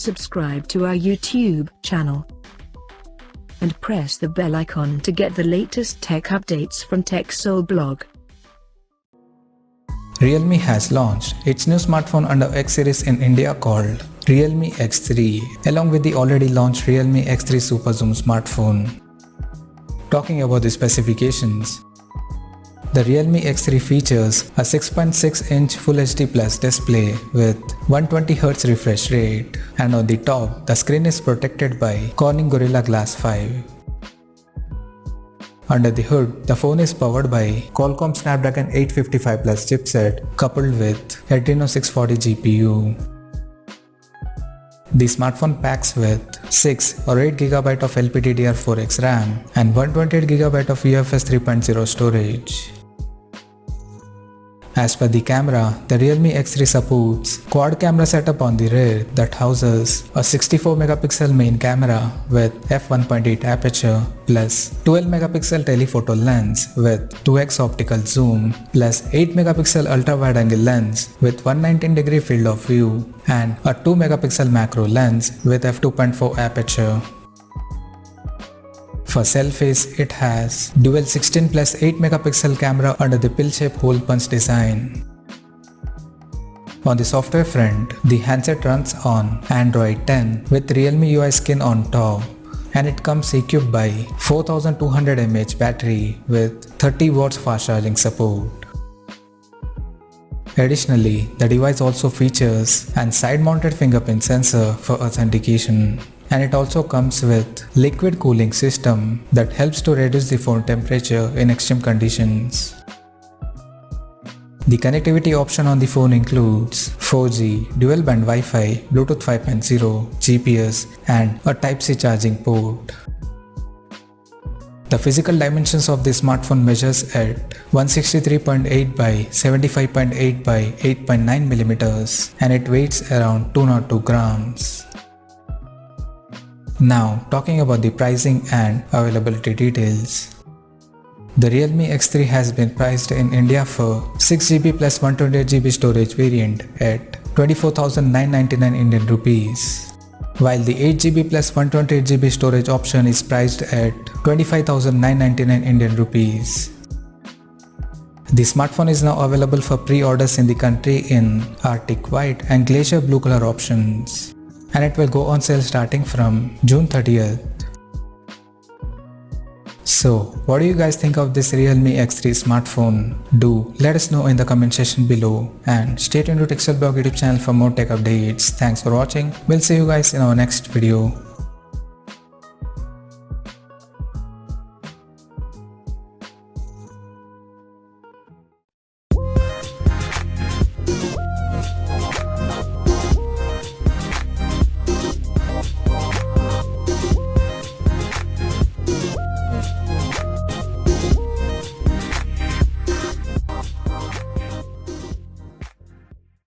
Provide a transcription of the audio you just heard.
subscribe to our YouTube channel and press the bell icon to get the latest tech updates from TechSole Blog. Realme has launched its new smartphone under X series in India called Realme X3, along with the already launched Realme X3 Super Zoom smartphone. Talking about the specifications, the Realme X3 features a 6.6-inch Full HD Plus display with 120Hz refresh rate, and on the top, the screen is protected by Corning Gorilla Glass 5. Under the hood, the phone is powered by Qualcomm Snapdragon 855 Plus chipset coupled with Adreno 640 GPU. The smartphone packs with 6 or 8GB of LPDDR4X RAM and 128GB of UFS 3.0 storage. As per the camera, the Realme X3 supports quad camera setup on the rear that houses a 64MP main camera with f1.8 aperture plus 12MP telephoto lens with 2x optical zoom plus 8MP ultra-wide-angle lens with 119° field of view and a 2MP macro lens with f2.4 aperture. For selfies, it has dual 16 plus 8MP camera under the pill-shaped hole punch design. On the software front, the handset runs on Android 10 with Realme UI skin on top, and it comes equipped by 4200 mAh battery with 30 watts fast charging support. Additionally, the device also features an side-mounted fingerprint sensor for authentication. And it also comes with liquid cooling system that helps to reduce the phone temperature in extreme conditions. The connectivity option on the phone includes 4G, dual band Wi-Fi, Bluetooth 5.0, GPS and a Type-C charging port. The physical dimensions of the smartphone measures at 163.8 by 75.8 by 8.9mm and it weighs around 202 grams. Now, talking about the pricing and availability details. The Realme X3 has been priced in India for 6GB plus 128GB storage variant at 24,999 Indian rupees, while the 8GB plus 128GB storage option is priced at 25,999 Indian rupees. The smartphone is now available for pre-orders in the country in Arctic White and Glacier Blue color options, and it will go on sale starting from June 30th. So, what do you guys think of this Realme X3 smartphone? Do let us know in the comment section below and stay tuned to TechSole Blog YouTube channel for more tech updates. Thanks for watching. We'll see you guys in our next video.